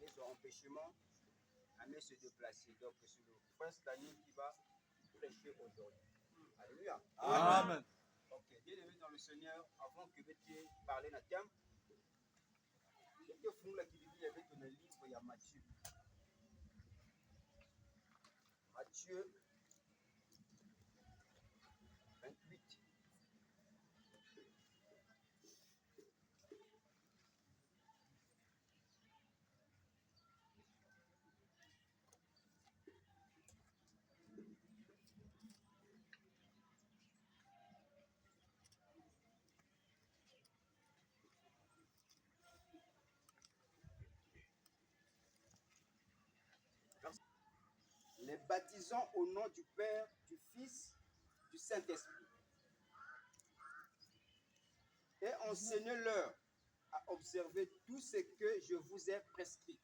les empêchements à se déplacer. Donc, c'est le frère Stanley qui va prêcher aujourd'hui. Alléluia. Amen. Ok, bien aimé dans le Seigneur, avant que je parler dans le thème, je te fous là qui dit qu'il y avait ton livre, il y a Matthieu. Matthieu 28. Les baptisons au nom du Père, du Fils, du Saint-Esprit. Et enseignez-leur à observer tout ce que je vous ai prescrit.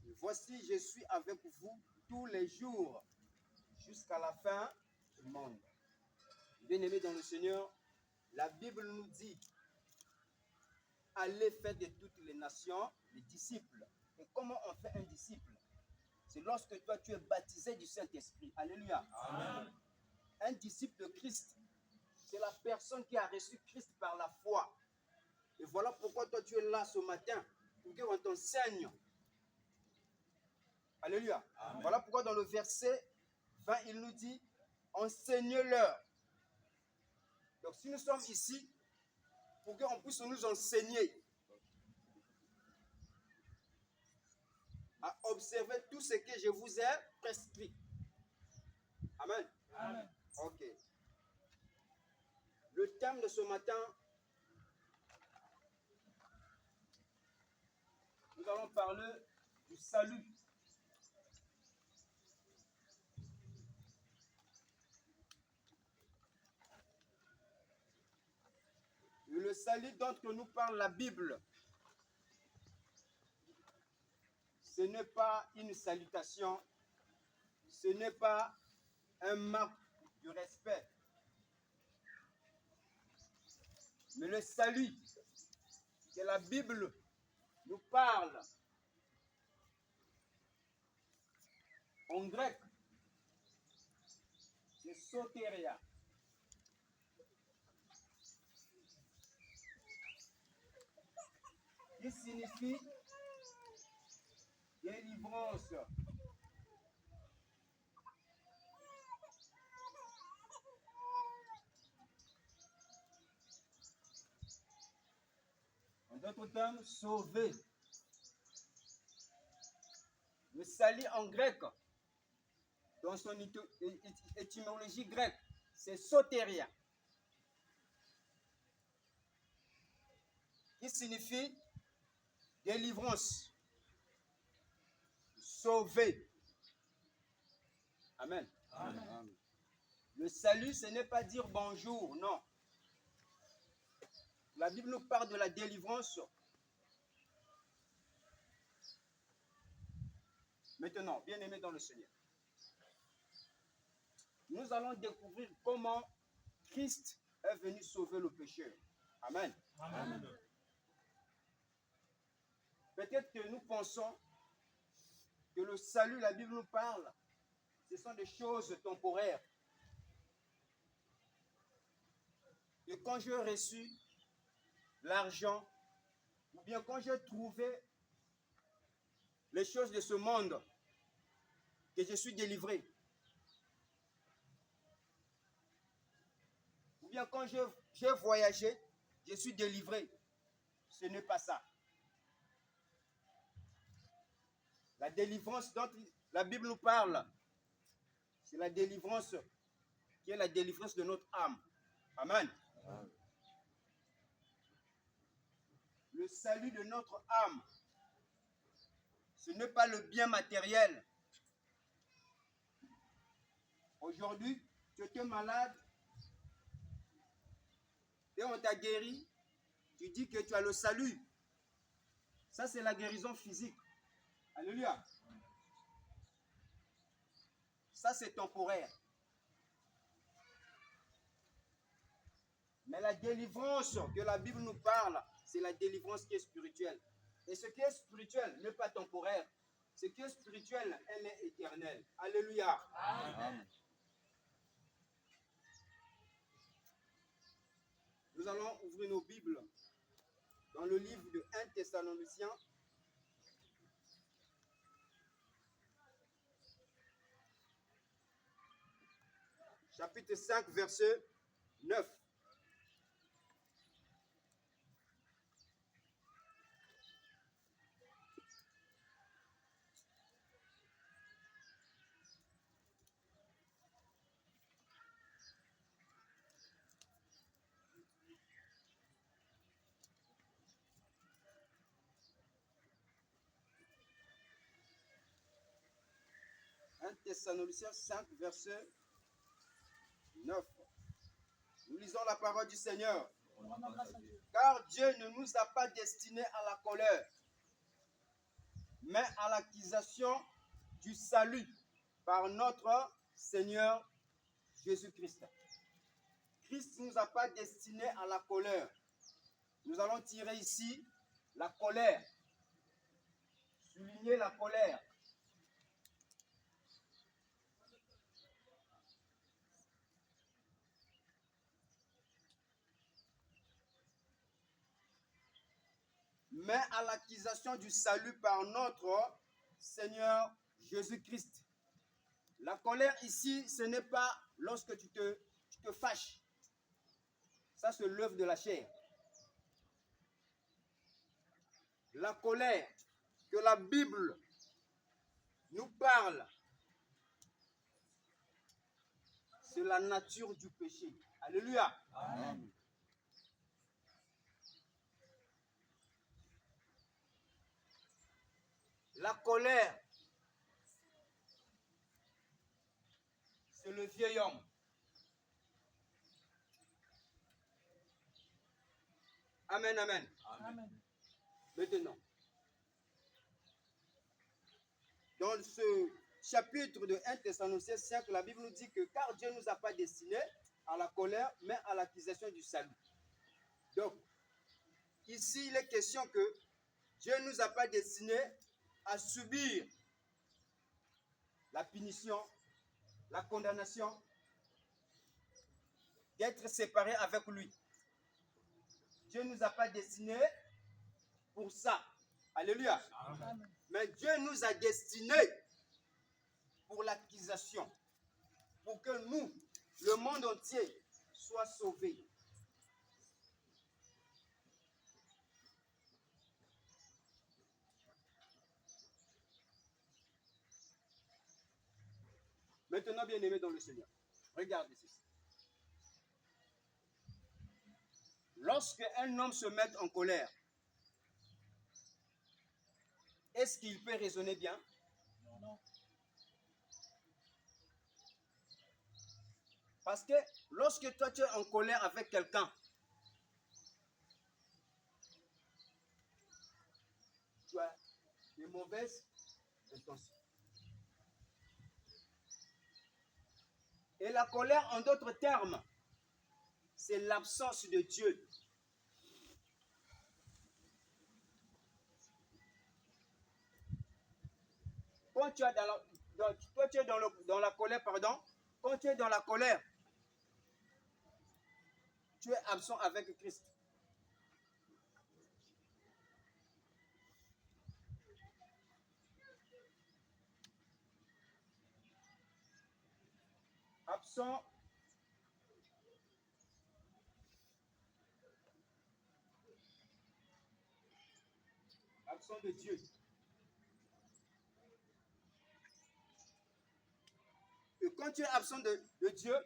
Et voici, je suis avec vous tous les jours jusqu'à la fin du monde. Bien-aimés dans le Seigneur, la Bible nous dit allez faire de toutes les nations les disciples. Et comment on fait un disciple? C'est lorsque toi tu es baptisé du Saint-Esprit. Alléluia. Amen. Un disciple de Christ, c'est la personne qui a reçu Christ par la foi. Et voilà pourquoi toi tu es là ce matin, pour qu'on t'enseigne. Alléluia. Amen. Voilà pourquoi dans le verset 20, il nous dit enseigne-leur. Donc si nous sommes ici, pour qu'on puisse nous enseigner à observer tout ce que je vous ai prescrit. Amen. Amen. Ok. Le thème de ce matin, nous allons parler du salut. Et le salut dont nous parle la Bible, ce n'est pas une salutation, ce n'est pas un marque de respect. Mais le salut que la Bible nous parle en grec, c'est soteria. Qui signifie délivrance. En d'autres termes, sauver. Le salut en grec, dans son étymologie grecque, c'est soteria. Qui signifie délivrance. Sauver. Amen. Amen. Amen. Le salut, ce n'est pas dire bonjour, non. La Bible nous parle de la délivrance. Maintenant, bien aimé dans le Seigneur, nous allons découvrir comment Christ est venu sauver le pécheur. Amen. Amen. Peut-être que nous pensons que le salut, la Bible nous parle, ce sont des choses temporaires. Et quand j'ai reçu l'argent, ou bien quand j'ai trouvé les choses de ce monde, que je suis délivré. Ou bien quand j'ai voyagé, je suis délivré. Ce n'est pas ça. La délivrance dont la Bible nous parle, c'est la délivrance qui est la délivrance de notre âme. Amen. Amen. Le salut de notre âme, ce n'est pas le bien matériel. Aujourd'hui, tu étais malade et on t'a guéri. Tu dis que tu as le salut. Ça, c'est la guérison physique. Alléluia. Ça, c'est temporaire. Mais la délivrance que la Bible nous parle, c'est la délivrance qui est spirituelle. Et ce qui est spirituel n'est pas temporaire. Ce qui est spirituel, elle est éternelle. Alléluia. Amen. Nous allons ouvrir nos Bibles dans le livre de 1 Thessaloniciens. Chapitre 5, verset 9. Thessaloniciens 5, verset 9. Nous lisons la parole du Seigneur. Car Dieu ne nous a pas destinés à la colère, mais à l'acquisition du salut par notre Seigneur Jésus-Christ. Christ ne nous a pas destinés à la colère. Nous allons tirer ici la colère. Souligner la colère. Mais à l'acquisition du salut par notre Seigneur Jésus-Christ. La colère ici, ce n'est pas lorsque tu te fâches. Ça, c'est l'œuvre de la chair. La colère que la Bible nous parle, c'est la nature du péché. Alléluia. Amen. La colère, c'est le vieil homme. Amen, amen. Amen. Maintenant, dans ce chapitre de 1 Thessaloniciens 5, la Bible nous dit que car Dieu ne nous a pas destinés à la colère, mais à l'acquisition du salut. Donc, ici, il est question que Dieu ne nous a pas destinés à subir la punition, la condamnation, d'être séparés avec lui. Dieu ne nous a pas destinés pour ça. Alléluia. Amen. Mais Dieu nous a destinés pour l'acquisition, pour que nous, le monde entier, soit sauvé. Maintenant, bien-aimés dans le Seigneur, regardez ceci. Lorsque un homme se met en colère, est-ce qu'il peut raisonner bien? Non. Parce que lorsque toi tu es en colère avec quelqu'un, tu as de mauvaises intentions. Et la colère, en d'autres termes, c'est l'absence de Dieu. Quand tu es dans la colère, quand tu es dans la colère, tu es absent avec Christ. Absent de Dieu. Et quand tu es absent de Dieu,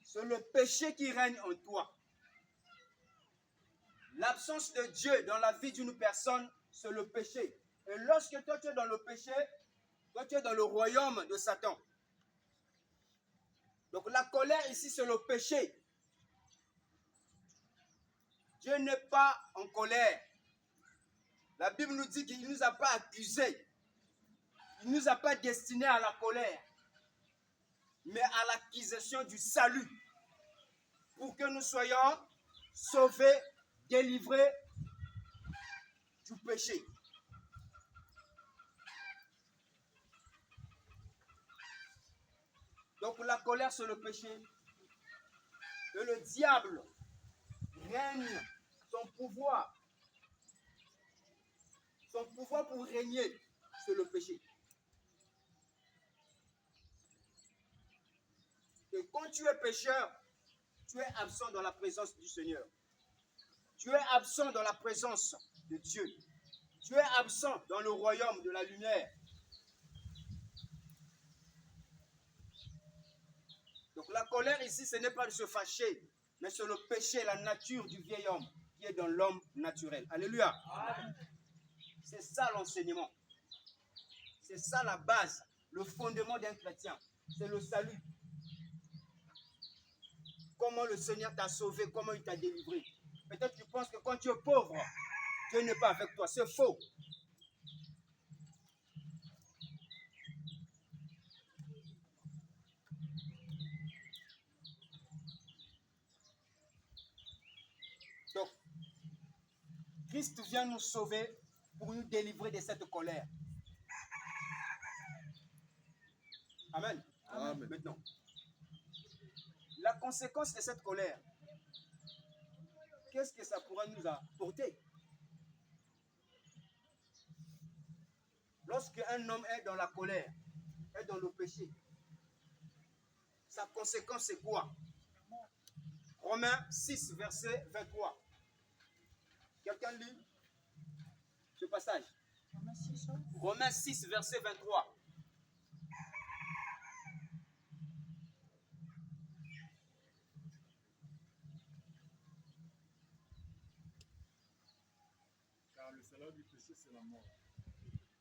c'est le péché qui règne en toi. L'absence de Dieu dans la vie d'une personne, c'est le péché. Et lorsque toi tu es dans le péché, toi tu es dans le royaume de Satan. Donc la colère ici, c'est le péché. Dieu n'est pas en colère. La Bible nous dit qu'il ne nous a pas accusés. Il ne nous a pas destinés à la colère, mais à l'acquisition du salut, pour que nous soyons sauvés, délivrés du péché. Donc la colère, c'est le péché. Et le diable règne son pouvoir. Son pouvoir pour régner, c'est le péché. Et quand tu es pécheur, tu es absent dans la présence du Seigneur. Tu es absent dans la présence de Dieu. Tu es absent dans le royaume de la lumière. Donc la colère ici, ce n'est pas de se fâcher, mais c'est le péché, la nature du vieil homme qui est dans l'homme naturel. Alléluia. Amen. C'est ça l'enseignement. C'est ça la base, le fondement d'un chrétien. C'est le salut. Comment le Seigneur t'a sauvé, comment il t'a délivré. Peut-être que tu penses que quand tu es pauvre, Dieu n'est pas avec toi. C'est faux. Donc, Christ vient nous sauver pour nous délivrer de cette colère. Amen. Amen. Maintenant, la conséquence de cette colère, qu'est-ce que ça pourra nous apporter? Lorsque un homme est dans la colère, est dans le péché, sa conséquence c'est quoi? Romains 6, verset 23. Quelqu'un lit ce passage? Romains 6, verset 23. Car le salaire du péché, c'est la mort.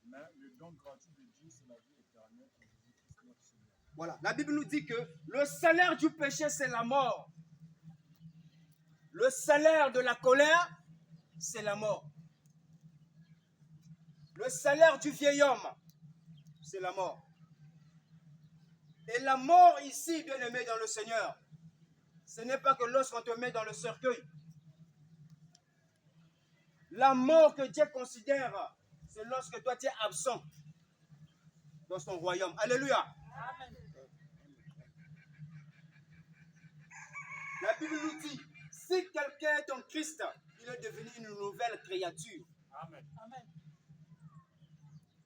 Mais le don gratuit de Dieu, c'est la vie éternelle en Jésus-Christ notre Seigneur. Voilà, la Bible nous dit que le salaire du péché, c'est la mort. Le salaire de la colère, c'est la mort. Le salaire du vieil homme, c'est la mort. Et la mort ici, bien aimé dans le Seigneur, ce n'est pas que lorsqu'on te met dans le cercueil. La mort que Dieu considère, c'est lorsque toi tu es absent dans son royaume. Alléluia. Amen. La Bible nous dit, si quelqu'un est en Christ, il est devenu une nouvelle créature. Amen. Amen.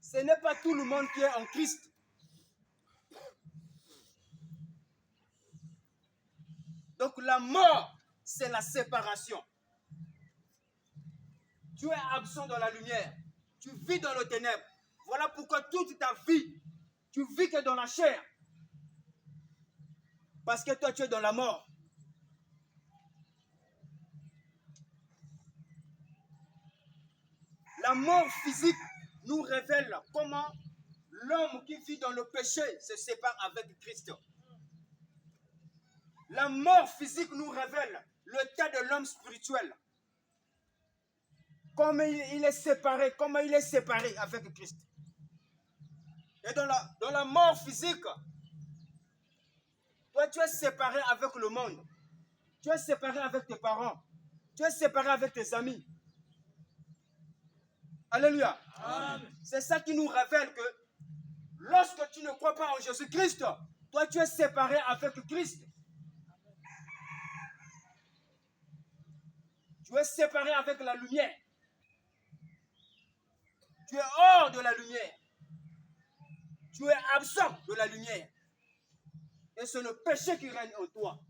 Ce n'est pas tout le monde qui est en Christ. Donc la mort, c'est la séparation. Tu es absent dans la lumière. Tu vis dans le ténèbre. Voilà pourquoi toute ta vie, tu vis que dans la chair. Parce que toi, tu es dans la mort. La mort physique nous révèle comment l'homme qui vit dans le péché se sépare avec Christ. La mort physique nous révèle l'état de l'homme spirituel. Comment il est séparé, avec Christ. Et dans la mort physique, toi tu es séparé avec le monde. Tu es séparé avec tes parents. Tu es séparé avec tes amis. Alléluia. Amen. C'est ça qui nous révèle que lorsque tu ne crois pas en Jésus-Christ, toi tu es séparé avec Christ. Tu es séparé avec la lumière. Tu es hors de la lumière. Tu es absent de la lumière. Et c'est le péché qui règne en toi.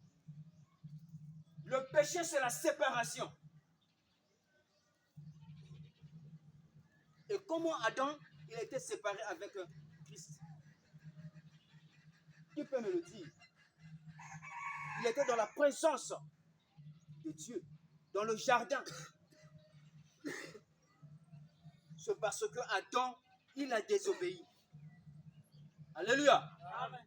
Le péché, c'est la séparation. Et comment Adam, il était séparé avec Christ? Qui peut me le dire? Il était dans la présence de Dieu, dans le jardin. C'est parce que Adam, il a désobéi. Alléluia. Amen.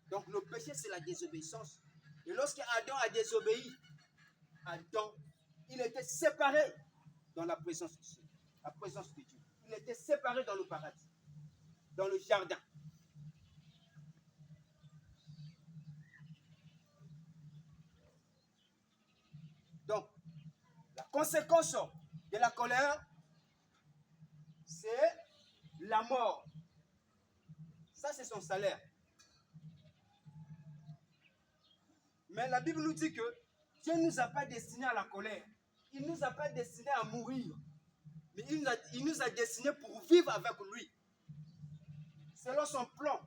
Donc le péché, c'est la désobéissance. Et lorsque Adam a désobéi, Adam, il était séparé dans la présence de Dieu. La présence de Dieu. Il était séparé dans le paradis, dans le jardin. Donc, la conséquence de la colère, c'est la mort. Ça, c'est son salaire. Mais la Bible nous dit que Dieu ne nous a pas destinés à la colère. Il ne nous a pas destinés à mourir. Mais il nous a destinés pour vivre avec lui. Selon son plan.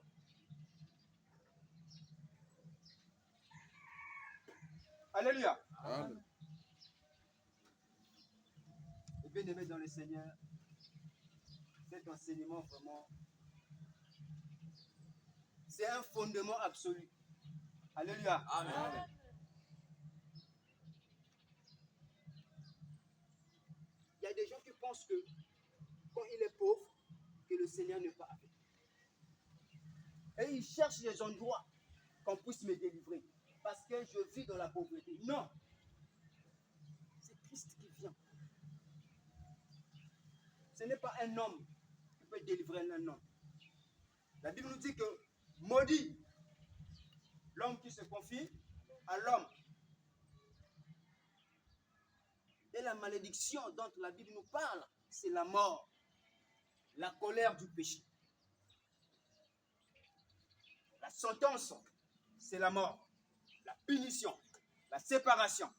Alléluia. Amen. Et bien aimé dans le Seigneur, cet enseignement vraiment, c'est un fondement absolu. Alléluia. Amen. Il y a des gens qui pensent que quand il est pauvre, que le Seigneur n'est pas avec. Et ils cherchent des endroits qu'on puisse me délivrer. Parce que je vis dans la pauvreté. Non. C'est Christ qui vient. Ce n'est pas un homme qui peut délivrer un homme. La Bible nous dit que maudit l'homme qui se confie à l'homme. Et la malédiction dont la Bible nous parle, c'est la mort, la colère du péché. La sentence, c'est la mort, la punition, la séparation.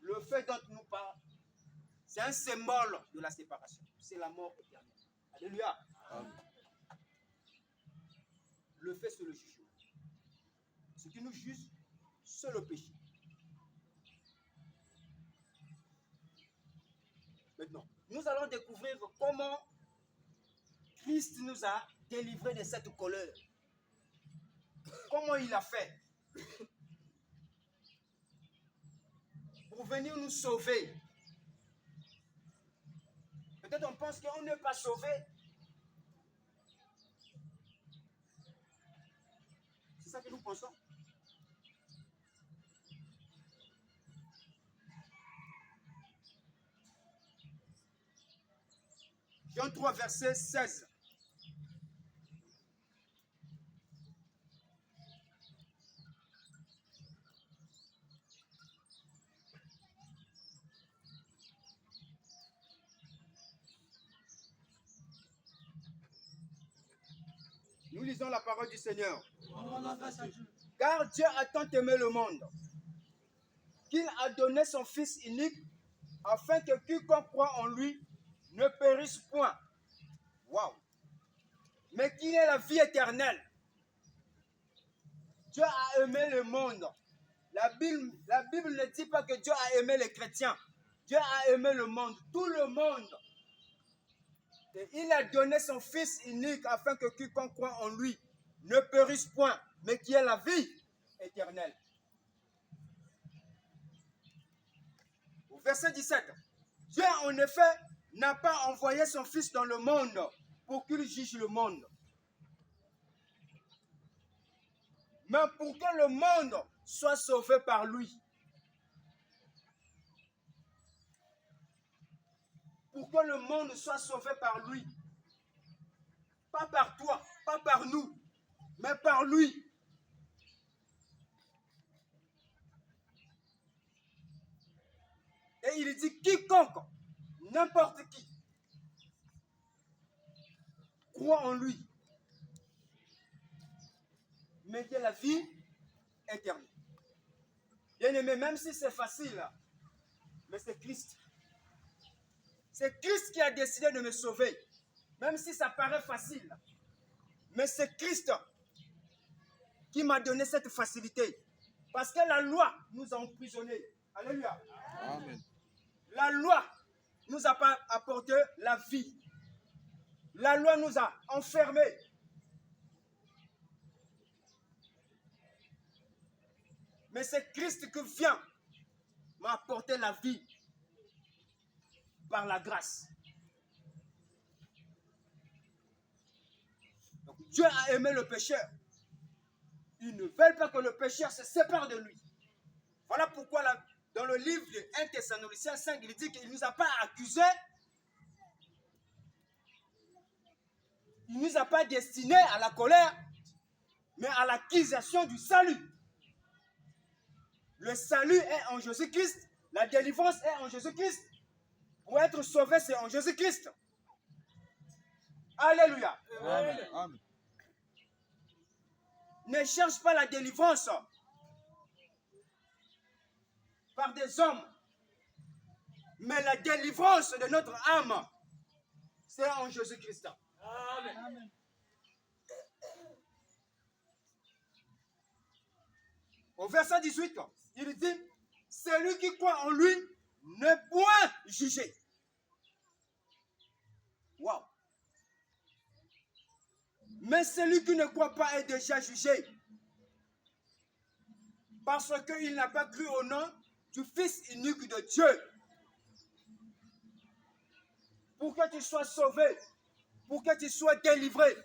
Le fait dont nous parlons, c'est un symbole de la séparation. C'est la mort éternelle. Alléluia. Amen. Le fait, c'est le jugement. Ce qui nous juge, c'est le péché. Maintenant, nous allons découvrir comment Christ nous a délivrés de cette colère. Comment il a fait pour venir nous sauver. Peut-être on pense qu'on n'est pas sauvé. C'est ça que nous pensons. Jean 3, verset 16. Nous lisons la parole du Seigneur. Car Dieu a tant aimé le monde qu'il a donné son Fils unique afin que quiconque croit en lui ne périsse point. Waouh! Mais qu'il ait la vie éternelle. Dieu a aimé le monde. La Bible ne dit pas que Dieu a aimé les chrétiens. Dieu a aimé le monde, tout le monde. Et il a donné son Fils unique afin que quiconque croit en lui ne périsse point, mais qu'il ait la vie éternelle. Au verset 17, Dieu en effet n'a pas envoyé son Fils dans le monde pour qu'il juge le monde, mais pour que le monde soit sauvé par lui. Pour que le monde soit sauvé par lui. Pas par toi, pas par nous, mais par lui. Et il dit quiconque, n'importe qui, croit en lui, mais qu'il a la vie éternelle. Bien aimé, même si c'est facile, mais c'est Christ. C'est Christ qui a décidé de me sauver. Même si ça paraît facile. Mais c'est Christ qui m'a donné cette facilité. Parce que la loi nous a emprisonnés. Alléluia. Amen. La loi nous a pas apporté la vie. La loi nous a enfermés. Mais c'est Christ qui vient m'apporter la vie par la grâce. Donc Dieu a aimé le pécheur. Il ne veut pas que le pécheur se sépare de lui. Voilà pourquoi dans le livre de 1 Thessaloniciens 5, il dit qu'il ne nous a pas accusés Il ne nous a pas destinés à la colère, mais à l'acquisition du salut. Le salut est en Jésus-Christ. La délivrance est en Jésus-Christ. Pour être sauvé, c'est en Jésus-Christ. Alléluia. Amen. Amen. Ne cherche pas la délivrance par des hommes. Mais la délivrance de notre âme, c'est en Jésus-Christ. Amen. Au verset 18, il dit, celui qui croit en lui n'est point jugé. Wow. Mais celui qui ne croit pas est déjà jugé. Parce qu'il n'a pas cru au nom du Fils unique de Dieu. Pour que tu sois sauvé, pour que tu sois délivré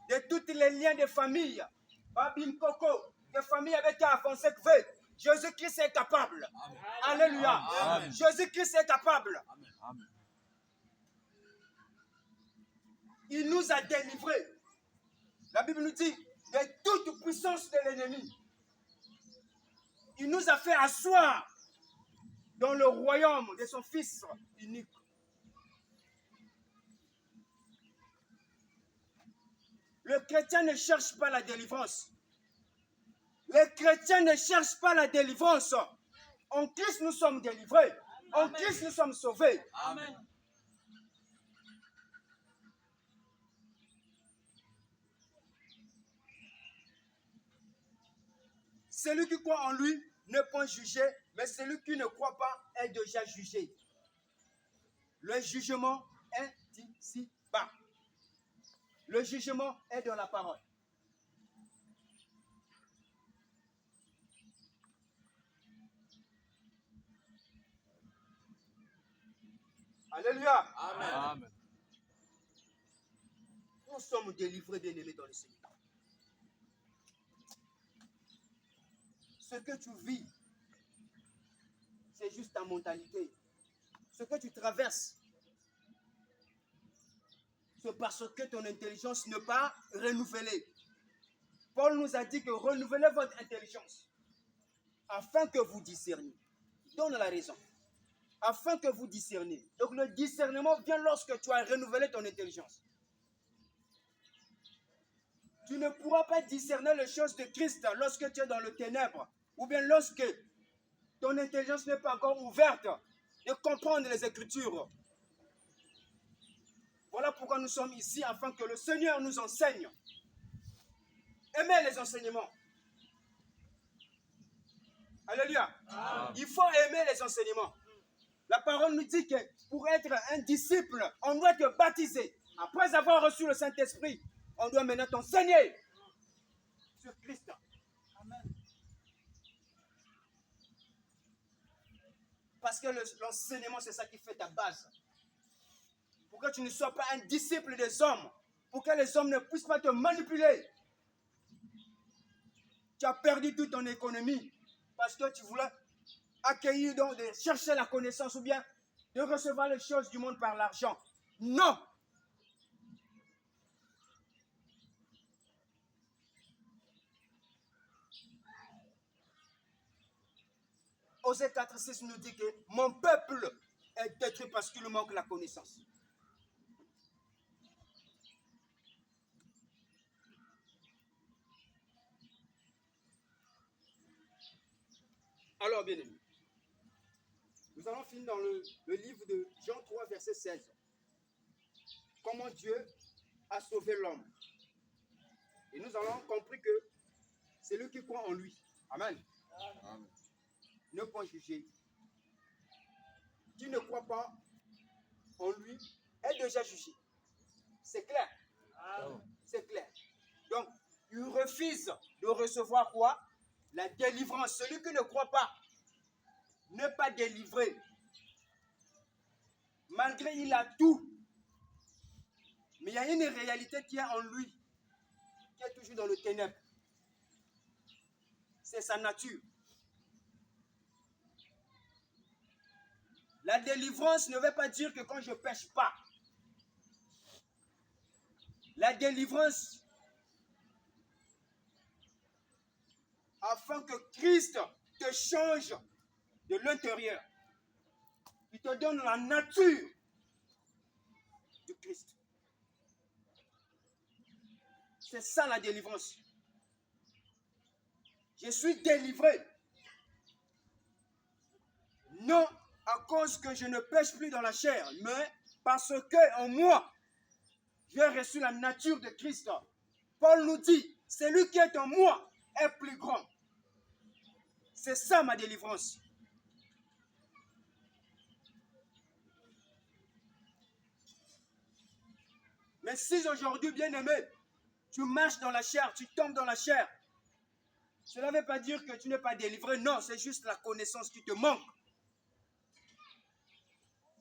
de tous les liens de famille, Babim Koko, de famille avec qui avancé que Jésus-Christ est capable. Amen. Alléluia. Amen. Jésus-Christ est capable. Amen. Amen. Il nous a délivrés. La Bible nous dit de toute puissance de l'ennemi. Il nous a fait asseoir dans le royaume de son Fils unique. Le chrétien ne cherche pas la délivrance. Les chrétiens ne cherchent pas la délivrance. En Christ, nous sommes délivrés. En Christ, nous sommes sauvés. Amen. Celui qui croit en lui n'est point jugé, mais celui qui ne croit pas est déjà jugé. Le jugement est ici-bas. Le jugement est dans la parole. Alléluia. Amen. Amen. Nous sommes délivrés, bien-aimés dans le Seigneur. Ce que tu vis, c'est juste ta mentalité. Ce que tu traverses, c'est parce que ton intelligence n'est pas renouvelée. Paul nous a dit que renouvelez votre intelligence afin que vous discerniez. Il donne la raison. Afin que vous discerniez. Donc le discernement vient lorsque tu as renouvelé ton intelligence. Tu ne pourras pas discerner les choses de Christ lorsque tu es dans le ténèbre ou bien lorsque ton intelligence n'est pas encore ouverte de comprendre les Écritures. Voilà pourquoi nous sommes ici, afin que le Seigneur nous enseigne. Aimez les enseignements. Alléluia. Amen. Il faut aimer les enseignements. La parole nous dit que pour être un disciple, on doit te baptiser. Après avoir reçu le Saint-Esprit, on doit maintenant t'enseigner sur Christ. Amen. Parce que l'enseignement, c'est ça qui fait ta base. Pour que tu ne sois pas un disciple des hommes. Pour que les hommes ne puissent pas te manipuler. Tu as perdu toute ton économie. Parce que tu voulais accueillir, donc de chercher la connaissance ou bien de recevoir les choses du monde par l'argent. Non! Osée 4,6 nous dit que mon peuple est détruit parce qu'il manque la connaissance. Alors, bien aimé, nous allons finir dans le livre de Jean 3, verset 16. Comment Dieu a sauvé l'homme. Et nous avons compris que c'est lui qui croit en lui. Amen. Amen. Ne point juger. Qui ne croit pas en lui est déjà jugé. C'est clair. C'est clair. Donc, il refuse de recevoir quoi? La délivrance. Celui qui ne croit pas n'est pas délivré. Malgré il a tout. Mais il y a une réalité qui est en lui, qui est toujours dans le ténèbre. C'est sa nature. La délivrance ne veut pas dire que quand je ne pêche pas. la délivrance, afin que Christ te change de l'intérieur. Il te donne la nature du Christ. C'est ça la délivrance. Je suis délivré. Non à cause que je ne pêche plus dans la chair, mais parce que en moi, j'ai reçu la nature de Christ. Paul nous dit, celui qui est en moi est plus grand. C'est ça ma délivrance. Mais si aujourd'hui, bien-aimé, tu marches dans la chair, tu tombes dans la chair, cela ne veut pas dire que tu n'es pas délivré. Non, c'est juste la connaissance qui te manque.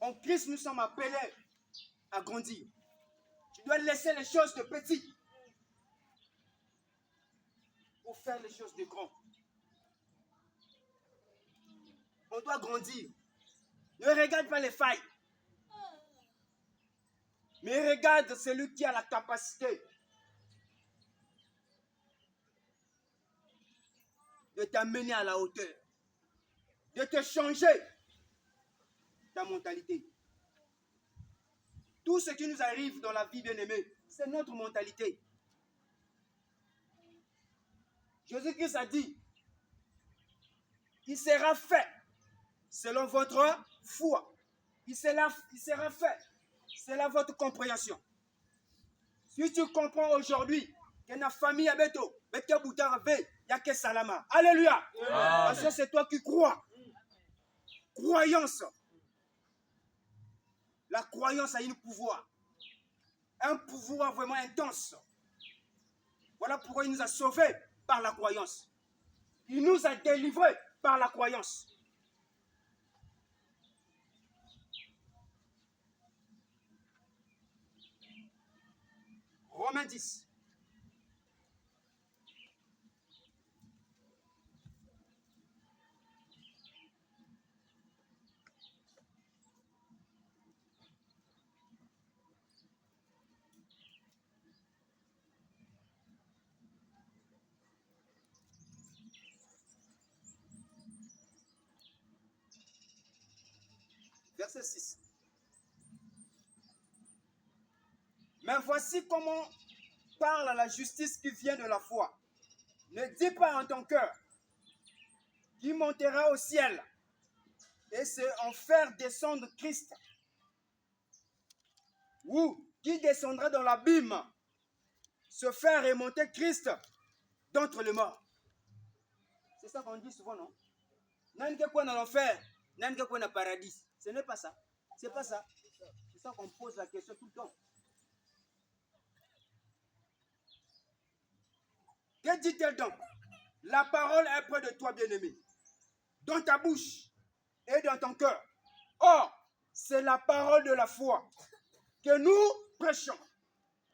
En Christ, nous sommes appelés à grandir. Tu dois laisser les choses de petit pour faire les choses de grand. On doit grandir. Ne regarde pas les failles. Mais regarde celui qui a la capacité de t'amener à la hauteur, de te changer ta mentalité. Tout ce qui nous arrive dans la vie, bien-aimée, c'est notre mentalité. Jésus-Christ a dit, il sera fait selon votre foi. Il sera fait selon votre compréhension. Si tu comprends aujourd'hui que la famille a beto, bete boutarabe, ya que salama. Alléluia. Parce que c'est toi qui crois. Croyance. La croyance a un pouvoir. Un pouvoir vraiment intense. Voilà pourquoi il nous a sauvés par la croyance. Il nous a délivrés par la croyance. Romains 10. Verset 6. Mais voici comment parle la justice qui vient de la foi. Ne dis pas en ton cœur qui montera au ciel et c'est en faire descendre Christ. Ou qui descendra dans l'abîme, se faire remonter Christ d'entre les morts. C'est ça qu'on dit souvent, non? N'a que quoi dans l'enfer, n'a que quoi dans le paradis. Ce n'est pas ça. C'est pas ça. C'est ça qu'on pose la question tout le temps. Que dit-elle donc? La parole est près de toi, bien-aimé, dans ta bouche et dans ton cœur. Or, c'est la parole de la foi que nous prêchons.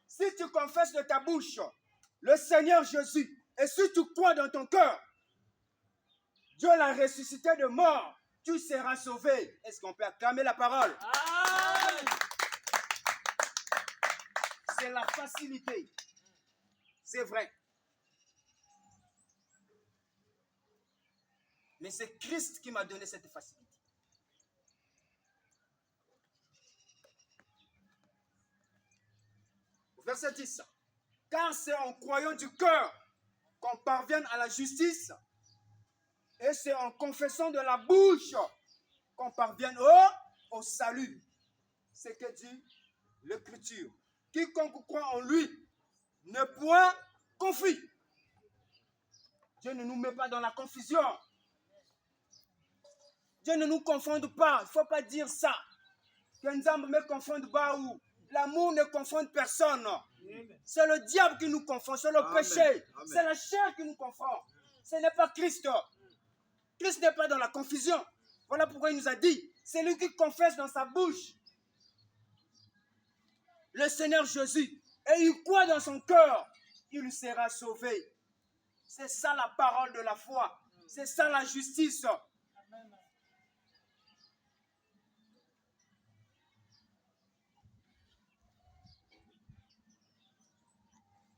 Si tu confesses de ta bouche le Seigneur Jésus et si tu crois dans ton cœur, Dieu l'a ressuscité de mort, tu seras sauvé. Est-ce qu'on peut acclamer la parole? C'est la facilité. C'est vrai. Mais c'est Christ qui m'a donné cette facilité. Verset 10. Car c'est en croyant du cœur qu'on parvient à la justice et c'est en confessant de la bouche qu'on parvient au salut. C'est ce que dit l'Écriture. Quiconque croit en lui ne point confie. Dieu ne nous met pas dans la confusion. Dieu ne nous confonde pas. Il ne faut pas dire ça. Que Nzambe ne me confonde pas ou l'amour ne confonde personne. C'est le diable qui nous confond, c'est le péché. C'est la chair qui nous confond. Ce n'est pas Christ. Christ n'est pas dans la confusion. Voilà pourquoi il nous a dit, c'est lui qui confesse dans sa bouche le Seigneur Jésus et il croit dans son cœur, il sera sauvé. C'est ça la parole de la foi. C'est ça la justice.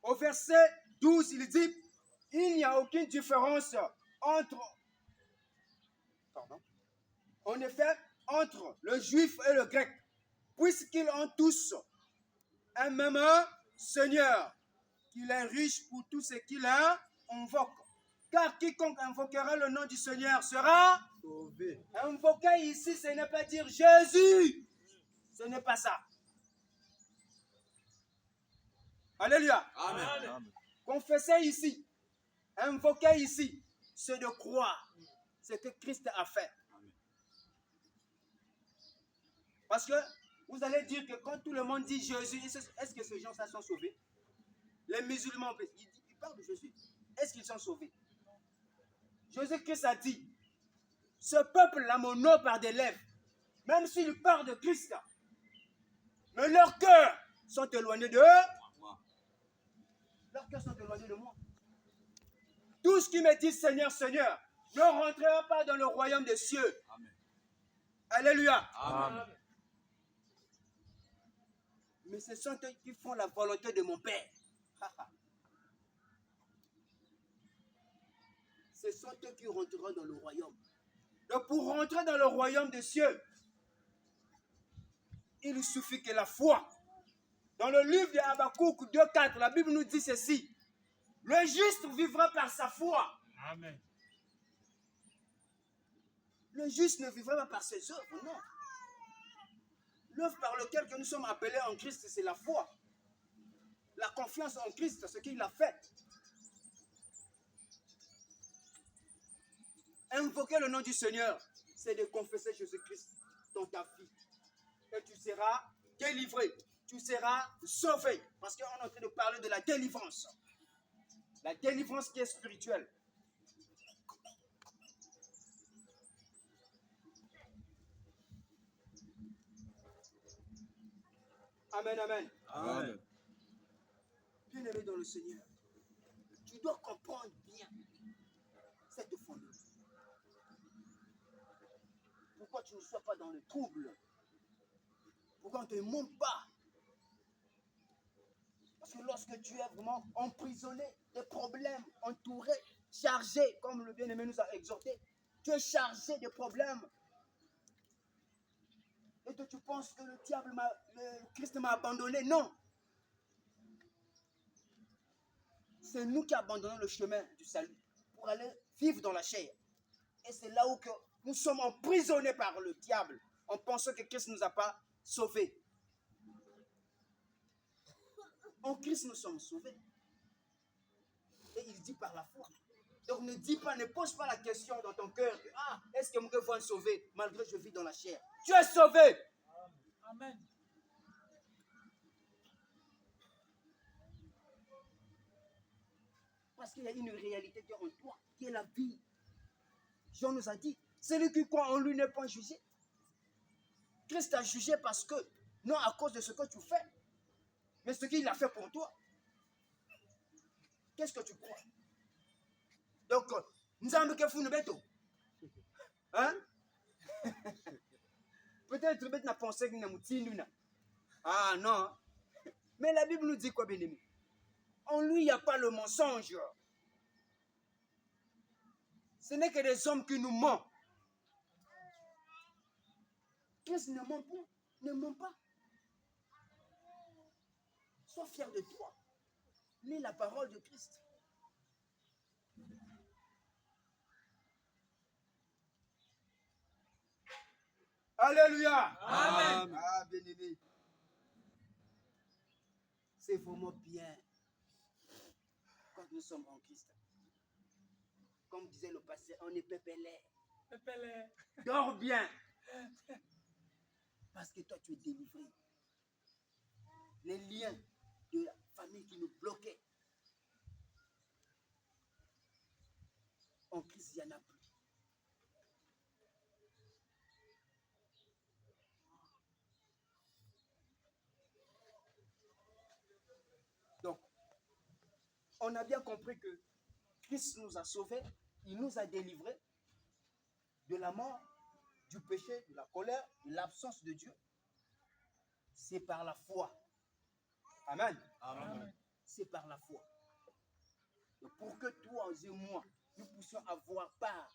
au verset 12, il dit, il n'y a aucune différence en effet, entre le juif et le grec, puisqu'ils ont tous un même Seigneur, qu'il est riche pour tout ce qu'il invoque. Car quiconque invoquera le nom du Seigneur sera Sauvé. invoqué ici, ce n'est pas dire Jésus. Ce n'est pas ça. Alléluia. Amen. Amen. Confesser ici, invoquer ici, c'est de croire ce que Christ a fait. Parce que vous allez dire que quand tout le monde dit Jésus, est-ce que ces gens-là sont sauvés? Les musulmans, ils parlent de Jésus. Est-ce qu'ils sont sauvés? Jésus-Christ a dit, ce peuple-là m'honore par des lèvres, même s'ils parlent de Christ, mais leurs cœurs sont éloignés de eux. Leurs cœurs sont éloignés de moi. Tous qui me disent Seigneur, Seigneur, ne rentrera pas dans le royaume des cieux. Amen. Alléluia. Amen. Mais ce sont eux qui font la volonté de mon Père. Ce sont eux qui rentreront dans le royaume. Donc pour rentrer dans le royaume des cieux, il suffit que la foi. Dans le livre de Habakkuk 2,4, la Bible nous dit ceci. Le juste vivra par sa foi. Amen. Le juste ne vivra pas par ses œuvres, non. L'œuvre par laquelle nous sommes appelés en Christ, c'est la foi. La confiance en Christ, ce qu'il a fait. Invoquer le nom du Seigneur, c'est de confesser Jésus-Christ dans ta vie. Et tu seras délivré. Tu seras sauvé. Parce qu'on est en train de parler de la délivrance. La délivrance qui est spirituelle. Amen, amen. Amen. Bien-aimé dans le Seigneur, tu dois comprendre bien cette fondée. Pourquoi tu ne sois pas dans le trouble? Pourquoi on ne te monte pas? Parce que lorsque tu es vraiment emprisonné, des problèmes, entouré, chargé, comme le bien-aimé nous a exhorté, tu es chargé de problèmes. Et que tu penses que le Christ m'a abandonné. Non. C'est nous qui abandonnons le chemin du salut pour aller vivre dans la chair. Et c'est là où que nous sommes emprisonnés par le diable en pensant que Christ ne nous a pas sauvés. En Christ, nous sommes sauvés. Et il dit par la foi. Donc ne pose pas la question dans ton cœur. Est-ce que mon Dieu va me sauver malgré que je vis dans la chair? Tu es sauvé. Amen. Parce qu'il y a une réalité qui est en toi, qui est la vie. Jean nous a dit, celui qui croit en lui n'est pas jugé. Christ t'a jugé parce que, non à cause de ce que tu fais, mais ce qu'il a fait pour toi. Qu'est-ce que tu crois? Donc, nous avons que vous nous mettons. Hein? Peut-être que tu as pensé que nous. Ah non. Mais la Bible nous dit quoi, bien-aimé? En lui, il n'y a pas le mensonge. Ce n'est que des hommes qui nous mentent. Christ ne ment pas. Ne ment pas. Sois fier de toi. Lis la parole de Christ. Alléluia. Amen. Ah, bien-aimé. C'est vraiment bien quand nous sommes en Christ. Comme disait le passé, on est pépélé. Dors bien. Parce que toi, tu es délivré. Les liens de la famille qui nous bloquaient. En Christ, il n'y en a plus. Donc, on a bien compris que Christ nous a sauvés, il nous a délivrés de la mort, du péché, de la colère, de l'absence de Dieu. C'est par la foi. Amen. Amen. c'est par la foi. Et pour que toi et moi, nous puissions avoir part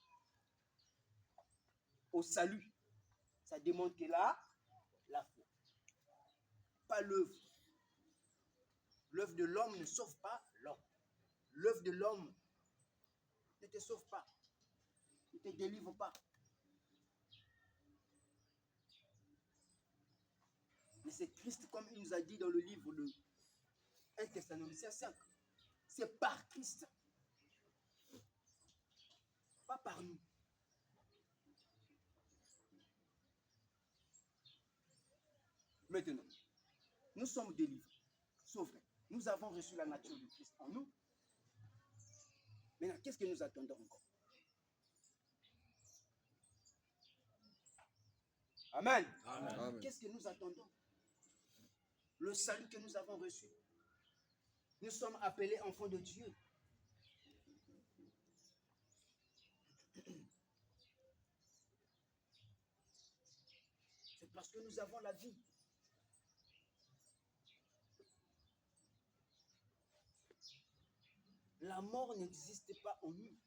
au salut, ça demande que la foi, pas l'œuvre. L'œuvre de l'homme ne sauve pas l'homme. L'œuvre de l'homme ne te sauve pas, ne te délivre pas. Mais c'est Christ, comme il nous a dit dans le livre de 1 Thessaloniciens 5. C'est par Christ, pas par nous. Maintenant, nous sommes délivrés, sauvés. Nous avons reçu la nature de Christ en nous. Maintenant, qu'est-ce que nous attendons encore? Amen. Amen. Qu'est-ce que nous attendons? Le salut que nous avons reçu. Nous sommes appelés enfants de Dieu. C'est parce que nous avons la vie. La mort n'existe pas en nous.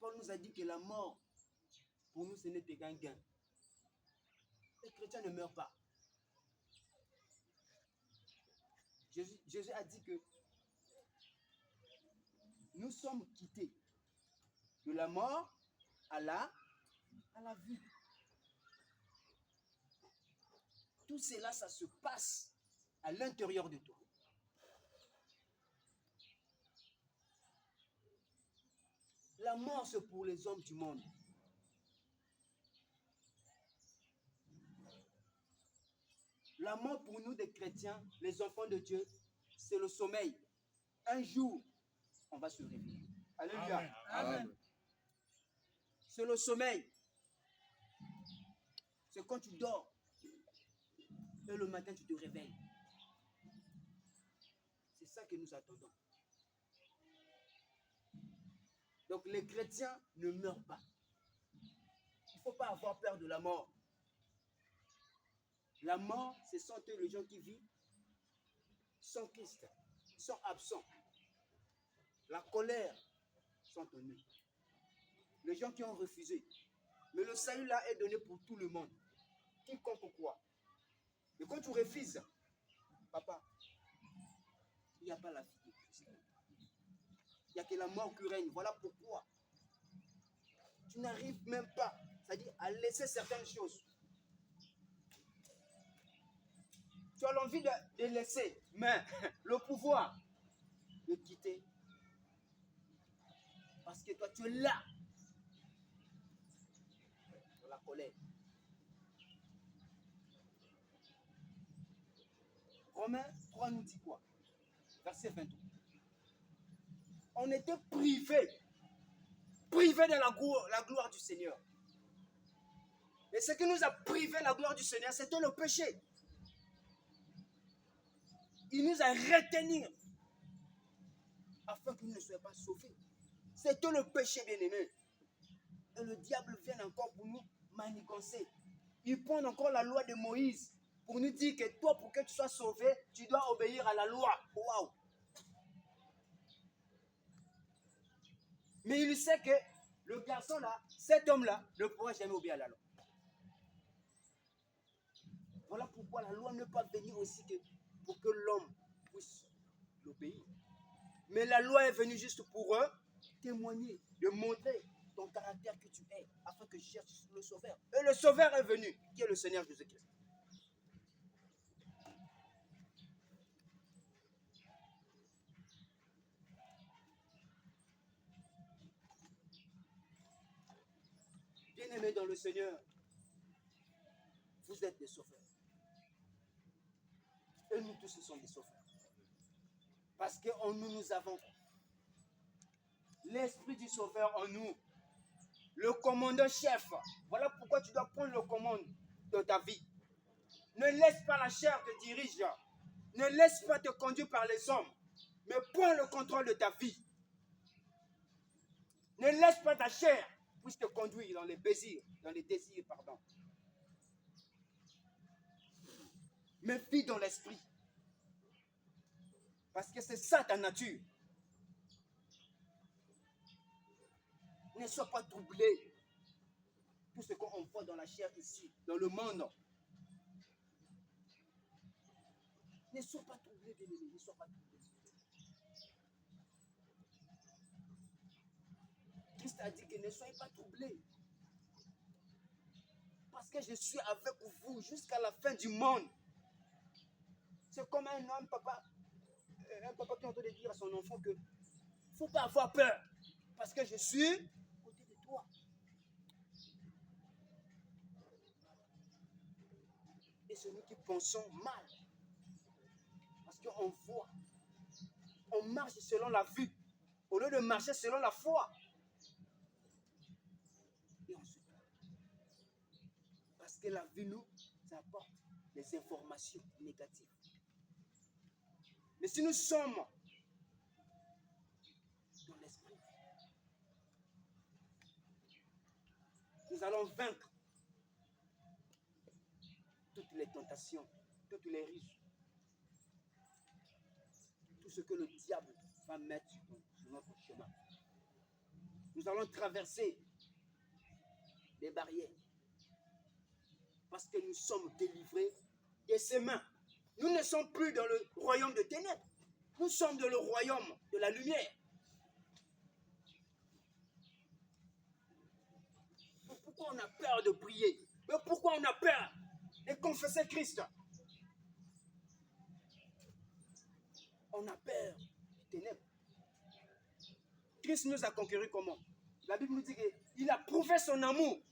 Paul nous a dit que la mort, pour nous, ce n'était qu'un gain. Les chrétiens ne meurent pas. Jésus a dit que nous sommes quittés de la mort à la vie. Tout cela, ça se passe à l'intérieur de toi. La mort, c'est pour les hommes du monde. La mort pour nous, des chrétiens, les enfants de Dieu, c'est le sommeil. Un jour, on va se réveiller. Alléluia. Amen. Amen. C'est le sommeil. C'est quand tu dors et le matin, tu te réveilles. C'est ça que nous attendons. Donc, les chrétiens ne meurent pas. Il ne faut pas avoir peur de la mort. La mort, ce sont eux les gens qui vivent sans Christ, sont absents. La colère sont en eux. Les gens qui ont refusé. Mais le salut là est donné pour tout le monde. Quiconque quoi. Mais quand tu refuses, papa, il n'y a pas la vie de Christ. Il n'y a que la mort qui règne. Voilà pourquoi tu n'arrives même pas, c'est-à-dire à laisser certaines choses. Tu as l'envie de laisser, mais le pouvoir de quitter. Parce que toi, tu es là. Dans la colère. Romains 3 nous dit quoi? Verset 23. On était privés de la gloire du Seigneur. Et ce qui nous a privé de la gloire du Seigneur, c'était le péché. Il nous a retenus afin qu'il ne soit pas sauvé. C'était le péché, bien-aimé. Et le diable vient encore pour nous manigancer. Il prend encore la loi de Moïse pour nous dire que toi, pour que tu sois sauvé, tu dois obéir à la loi. Waouh! Mais il sait que le garçon-là, cet homme-là, ne pourra jamais obéir à la loi. Voilà pourquoi la loi ne peut pas venir aussi que pour que l'homme puisse l'obéir. Mais la loi est venue juste pour eux témoigner, de montrer ton caractère que tu es, afin que je cherche le Sauveur. Et le Sauveur est venu, qui est le Seigneur Jésus-Christ. Bien-aimés dans le Seigneur, vous êtes des sauveurs. Et nous tous, nous sommes des sauveurs. Parce qu'en nous, nous avons l'Esprit du Sauveur en nous. Le commandant chef. Voilà pourquoi tu dois prendre le commande de ta vie. Ne laisse pas la chair te diriger. Ne laisse pas te conduire par les hommes. Mais prends le contrôle de ta vie. Ne laisse pas ta chair puisse te conduire dans les désirs, pardon. Mais vis dans l'esprit. Parce que c'est ça ta nature. Ne sois pas troublé. Tout ce qu'on voit dans la chair ici, dans le monde. Ne sois pas troublé, bien-aimé, ne sois pas troublé. Christ a dit que ne soyez pas troublés. Parce que je suis avec vous jusqu'à la fin du monde. C'est comme un homme, un papa qui est en train de dire à son enfant que il ne faut pas avoir peur. Parce que je suis à côté de toi. Et c'est nous qui pensons mal. Parce qu'on voit. On marche selon la vue. Au lieu de marcher selon la foi. Et on se trompe. Parce que la vue nous apporte des informations négatives. Mais si nous sommes dans l'esprit, nous allons vaincre toutes les tentations, toutes les risques, tout ce que le diable va mettre sur notre chemin. Nous allons traverser les barrières parce que nous sommes délivrés de ses mains. Nous ne sommes plus dans le royaume de ténèbres. Nous sommes dans le royaume de la lumière. Pourquoi on a peur de prier? Mais pourquoi on a peur de confesser Christ? On a peur des ténèbres. Christ nous a conquérés comment? La Bible nous dit qu'il a prouvé son amour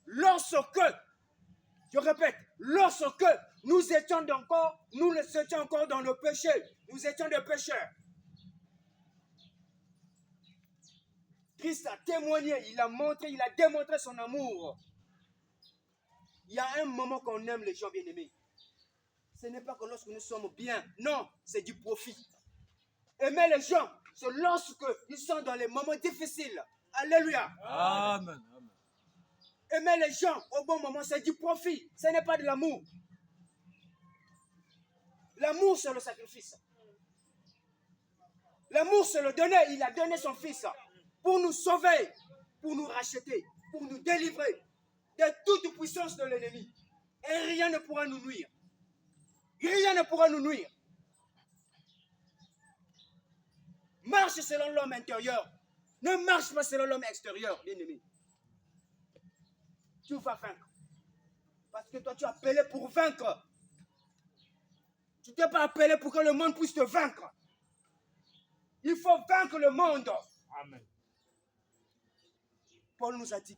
lorsque, je répète, lorsque nous étions encore dans le péché. Nous étions des pécheurs. Christ a témoigné, il a démontré son amour. Il y a un moment qu'on aime les gens bien-aimés. Ce n'est pas que lorsque nous sommes bien. Non, c'est du profit. Aimer les gens, c'est lorsque ils sont dans les moments difficiles. Alléluia. Amen. Amen. Aimer les gens au bon moment, c'est du profit. Ce n'est pas de l'amour. L'amour, c'est le sacrifice. L'amour, c'est le donner. Il a donné son fils pour nous sauver, pour nous racheter, pour nous délivrer de toute puissance de l'ennemi. Et rien ne pourra nous nuire. Rien ne pourra nous nuire. Marche selon l'homme intérieur. Ne marche pas selon l'homme extérieur, bien-aimé. Tu vas vaincre. Parce que toi, tu es appelé pour vaincre. Tu t'es pas appelé pour que le monde puisse te vaincre. Il faut vaincre le monde. Amen. Paul nous a dit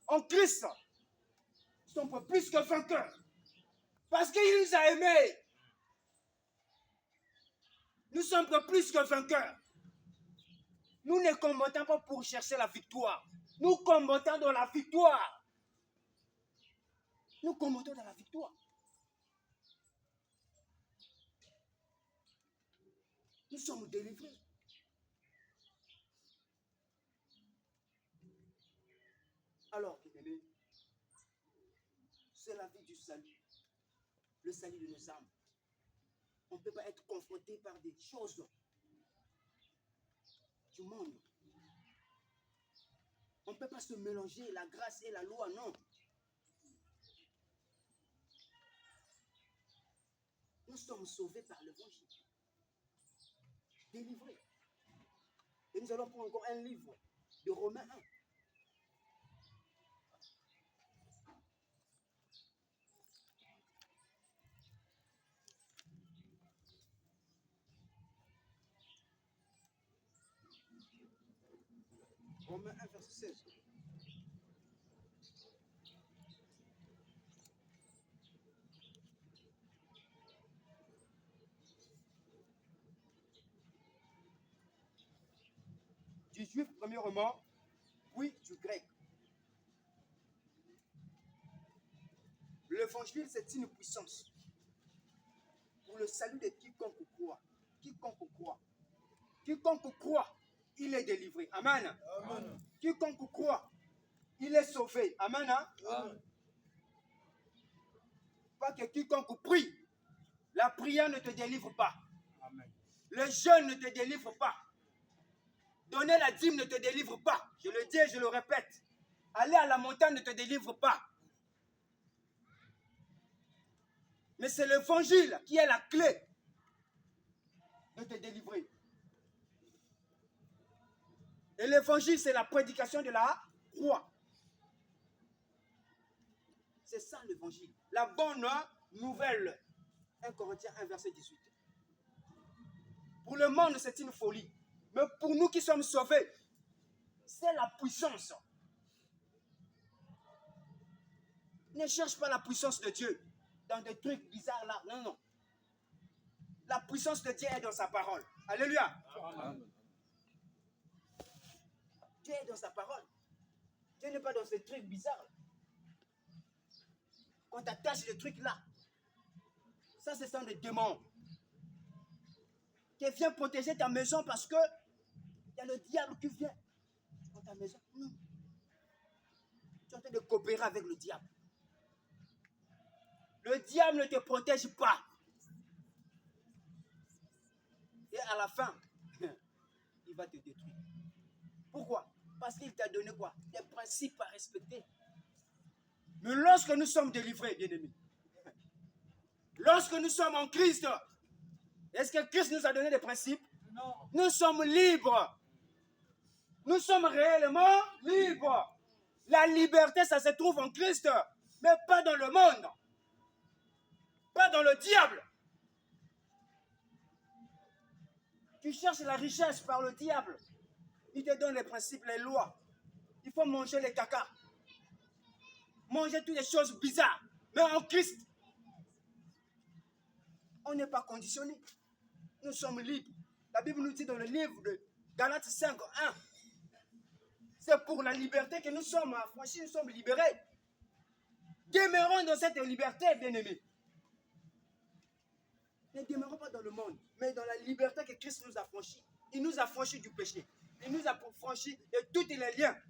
qu'en Christ, nous sommes plus que vainqueurs. Parce qu'il nous a aimés. Nous sommes plus que vainqueurs. Nous ne combattons pas pour chercher la victoire. Nous combattons dans la victoire. Nous combattons dans la victoire. Nous sommes délivrés. Alors, bien-aimés, c'est la vie du salut. Le salut de nos âmes. On ne peut pas être confronté par des choses du monde. On ne peut pas se mélanger la grâce et la loi, non. Nous sommes sauvés par l'évangile. Délivrés. Et nous allons prendre encore un livre de Romains 1. Romains 1, verset 16. Du juif premièrement, puis du grec. L'évangile, c'est une puissance pour le salut de quiconque croit. Quiconque croit. Quiconque croit, il est délivré. Amen. Amen. Quiconque croit, il est sauvé. Amen. Hein? Amen. Pas que quiconque prie, la prière ne te délivre pas. Amen. Le jeûne ne te délivre pas. Donner la dîme ne te délivre pas. Je le dis et je le répète. Aller à la montagne ne te délivre pas. Mais c'est l'évangile qui est la clé de te délivrer. Et l'évangile, c'est la prédication de la croix. C'est ça l'évangile. La bonne nouvelle. 1 Corinthiens 1, verset 18. Pour le monde, c'est une folie. Mais pour nous qui sommes sauvés, c'est la puissance. Ne cherche pas la puissance de Dieu dans des trucs bizarres là. Non, non. La puissance de Dieu est dans sa parole. Alléluia. Amen. Dieu est dans sa parole. Dieu n'est pas dans ces trucs bizarres. Quand tu attaches des trucs là, ça ce sont des démons qui viennent protéger ta maison parce que il y a le diable qui vient dans ta maison. Non. Tu es en train de coopérer avec le diable. Le diable ne te protège pas. Et à la fin, il va te détruire. Pourquoi? Parce qu'il t'a donné quoi? Des principes à respecter. Mais lorsque nous sommes délivrés, bien-aimés, lorsque nous sommes en Christ, est-ce que Christ nous a donné des principes? Non. Nous sommes libres. Nous sommes réellement libres. La liberté, ça se trouve en Christ, mais pas dans le monde. Pas dans le diable. Tu cherches la richesse par le diable. Il te donne les principes, les lois. Il faut manger les caca. Manger toutes les choses bizarres. Mais en Christ, on n'est pas conditionné. Nous sommes libres. La Bible nous dit dans le livre de Galates 5, 1. C'est pour la liberté que nous sommes affranchis, nous sommes libérés. Demeurons dans cette liberté, bien-aimés. Ne demeurons pas dans le monde, mais dans la liberté que Christ nous a franchis. Il nous a franchis du péché. Il nous a franchis de tous les liens.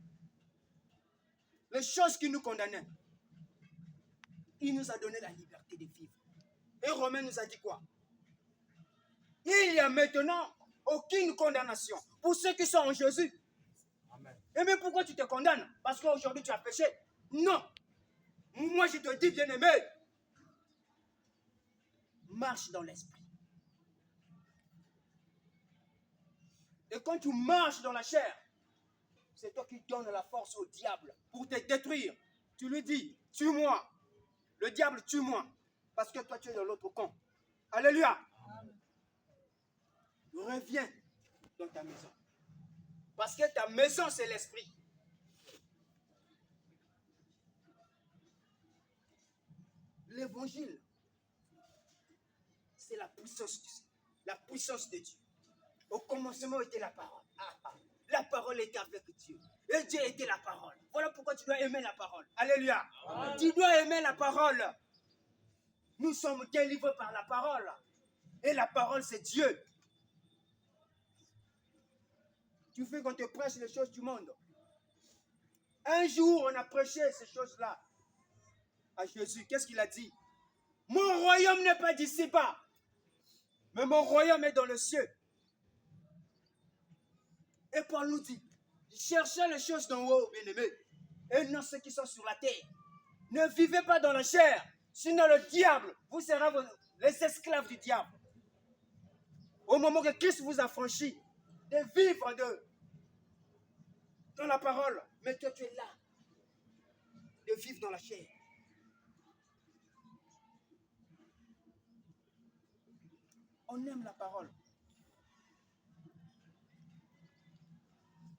Les choses qui nous condamnaient. Il nous a donné la liberté de vivre. Et Romain nous a dit quoi? Il y a maintenant aucune condamnation pour ceux qui sont en Jésus. Amen. Et mais pourquoi tu te condamnes? Parce qu'aujourd'hui tu as péché? Non. Moi je te dis, bien-aimé, marche dans l'esprit. Et quand tu marches dans la chair, c'est toi qui donnes la force au diable pour te détruire. Tu lui dis, tue-moi. Le diable, tue-moi. Parce que toi, tu es dans l'autre camp. Alléluia. Reviens dans ta maison. Parce que ta maison, c'est l'esprit. L'évangile, c'est la puissance de Dieu. Au commencement était la parole. La parole était avec Dieu. Et Dieu était la parole. Voilà pourquoi tu dois aimer la parole. Alléluia. Amen. Tu dois aimer la parole. Nous sommes délivrés par la parole. Et la parole, c'est Dieu. Tu fais qu'on te prêche les choses du monde. Un jour, on a prêché ces choses-là à Jésus. Qu'est-ce qu'il a dit? Mon royaume n'est pas d'ici-bas, mais mon royaume est dans le ciel. Et Paul nous dit, cherchez les choses d'en haut, bien-aimés, et non ceux qui sont sur la terre. Ne vivez pas dans la chair, sinon le diable, vous serez les esclaves du diable. Au moment que Christ vous a franchi de vivre dans la parole, mais toi tu es là, de vivre dans la chair. On aime la parole.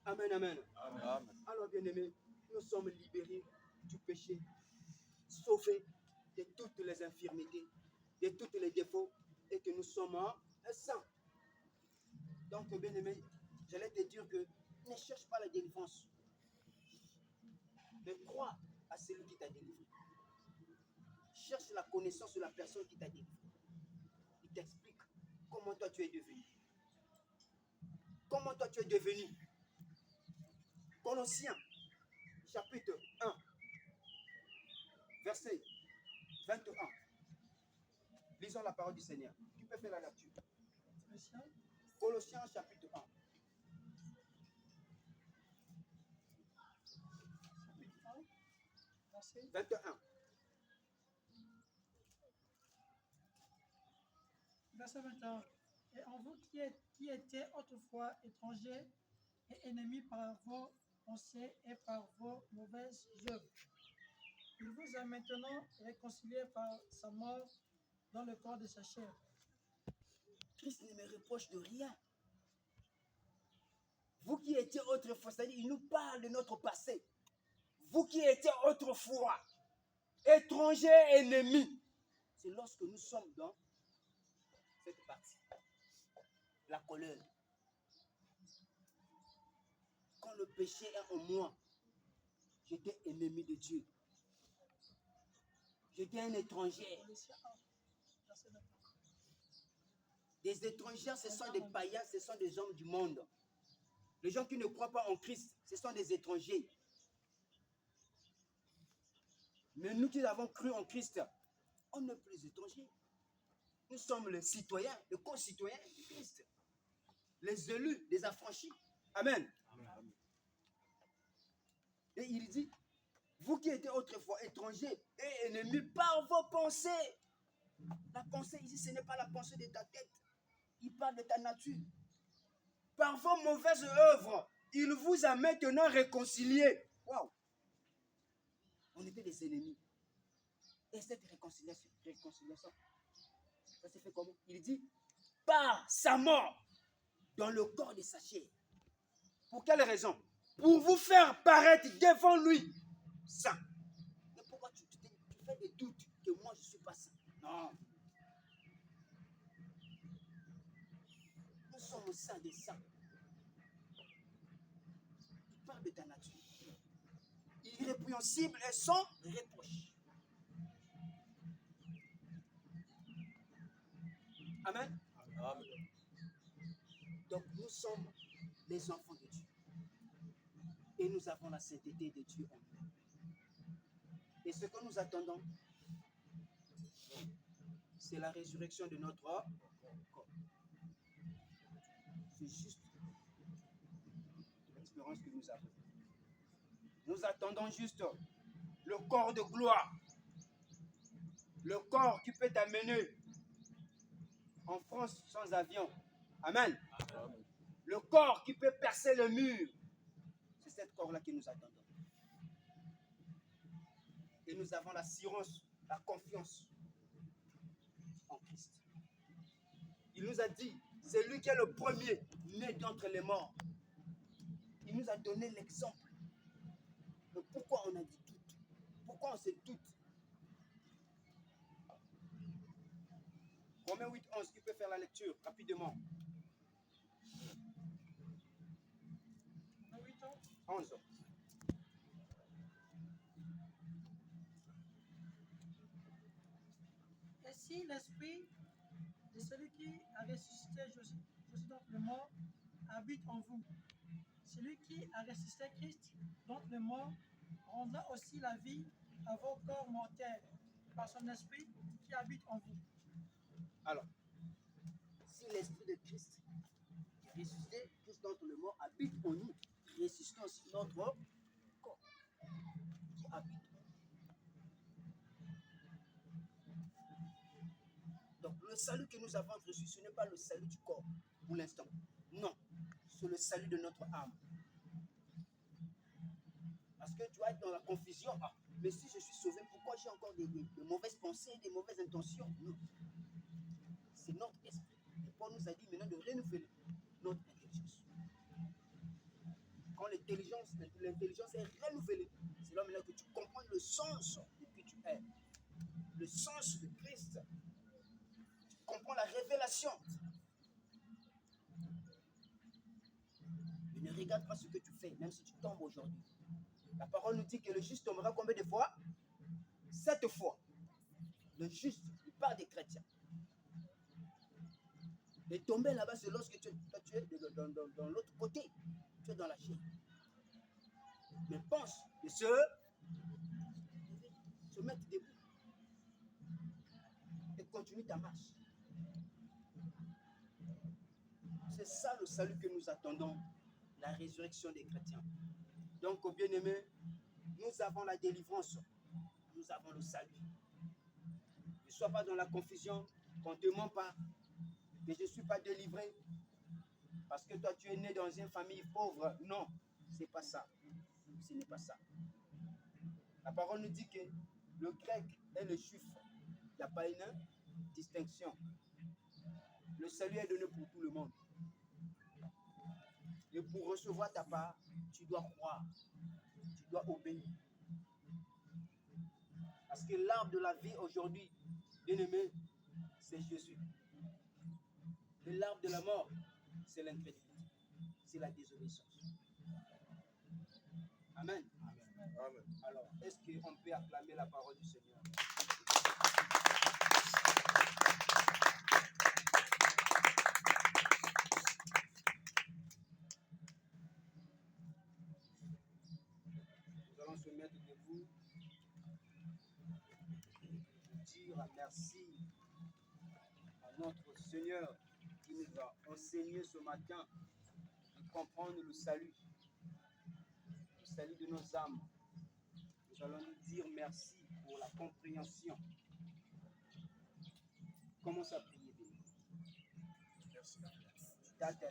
Amen, amen. Amen. Alors, bien-aimés, nous sommes libérés du péché, sauvés de toutes les infirmités, de tous les défauts, et que nous sommes saints. Donc, bien-aimés, j'allais te dire que ne cherche pas la délivrance, mais crois à celui qui t'a délivré. Cherche la connaissance de la personne qui t'a délivré. Il t'explique comment toi tu es devenu. Comment toi tu es devenu. Colossiens, chapitre 1, verset 21. Lisons la parole du Seigneur. Tu peux faire la lecture. Colossiens, Colossiens chapitre 1. Verset 21. Verset 21. Et en vous qui étiez autrefois étrangers et ennemis par vos pensées et par vos mauvaises œuvres, il vous a maintenant réconciliés par sa mort dans le corps de sa chair. Christ ne me reproche de rien. Vous qui étiez autrefois, c'est-à-dire il nous parle de notre passé. Vous qui étiez autrefois étrangers, ennemis. C'est lorsque nous sommes dans cette partie. La colère. Quand le péché est en moi, j'étais ennemi de Dieu. J'étais un étranger. Colossiens 1, verset 21. Des étrangers, ce sont des païens, ce sont des hommes du monde. Les gens qui ne croient pas en Christ, ce sont des étrangers. Mais nous qui avons cru en Christ, on n'est plus étrangers. Nous sommes les citoyens, les concitoyens de Christ. Les élus, les affranchis. Amen. Amen. Et il dit, vous qui étiez autrefois étrangers et ennemis par vos pensées. La pensée ici, ce n'est pas la pensée de ta tête. Il parle de ta nature. Par vos mauvaises œuvres, il vous a maintenant réconciliés. Waouh! On était des ennemis. Et cette réconciliation, ça s'est fait comment? Il dit, par sa mort, dans le corps de sa chair. Pour quelle raison? Pour vous faire paraître devant lui saint. Mais pourquoi tu fais des doutes que moi je ne suis pas saint? Non. Nous sommes saints des saints. Il parle de ta nature. Irrépréhensible et sans reproche. Amen. Amen. Donc nous sommes les enfants de Dieu. Et nous avons la sainteté de Dieu en nous. Et ce que nous attendons, c'est la résurrection de notre corps. C'est juste l'espérance que nous avons. Nous attendons juste le corps de gloire. Le corps qui peut t'amener en France sans avion. Amen. Amen. Le corps qui peut percer le mur. C'est cet corps-là que nous attendons. Et nous avons l'assurance, la confiance en Christ. Il nous a dit, c'est lui qui est le premier né d'entre les morts. Il nous a donné l'exemple. Mais pourquoi on a dit tout? Pourquoi on sait tout? Romains 8, 11, qui peut faire la lecture rapidement? 8 ans. 11. Et si l'esprit de celui qui a ressuscité Jésus d'entre les morts habite en vous, celui qui a ressuscité Christ d'entre les morts rendra aussi la vie à vos corps mortels par son esprit qui habite en vous. Alors, si l'esprit de Christ, ressuscité, Christ d'entre les morts, habite en nous, ressuscitons aussi notre corps qui habite en nous. Donc, le salut que nous avons reçu, ce n'est pas le salut du corps pour l'instant. Non, c'est le salut de notre âme. Parce que tu vas être dans la confusion. Ah, mais si je suis sauvé, pourquoi j'ai encore de mauvaises pensées, des mauvaises intentions? Non. C'est notre esprit. Et Paul nous a dit maintenant de renouveler notre intelligence. Quand l'intelligence est renouvelée, c'est là maintenant que tu comprends le sens de qui tu es. Le sens de Christ. Tu comprends la révélation. Et ne regarde pas ce que tu fais, même si tu tombes aujourd'hui. La parole nous dit que le juste tombera combien de fois? 7 fois. Le juste, il parle des chrétiens. Et tomber là-bas, c'est lorsque tu es dans l'autre côté. Tu es dans la chair. Mais pense de se mettre debout. Et continue ta marche. c'est ça le salut que nous attendons, la résurrection des chrétiens. Donc, bien-aimés, nous avons la délivrance, nous avons le salut. Ne sois pas dans la confusion, qu'on ne te ment pas, que je ne suis pas délivré parce que toi tu es né dans une famille pauvre. Non, ce n'est pas ça. Ce n'est pas ça. La parole nous dit que le grec et le juif, il n'y a pas une distinction. Le salut est donné pour tout le monde. Et pour recevoir ta part, tu dois croire, tu dois obéir. Parce que l'arbre de la vie aujourd'hui, bien-aimé, c'est Jésus. Et l'arbre de la mort, c'est l'incrédulité, c'est la désobéissance. Amen. Amen. Alors, est-ce qu'on peut acclamer la parole du Seigneur? Nous allons se mettre debout, dire merci à notre Seigneur qui nous a enseigné ce matin de comprendre le salut de nos âmes. Nous allons nous dire merci pour la compréhension. Commence à prier. Merci. Date à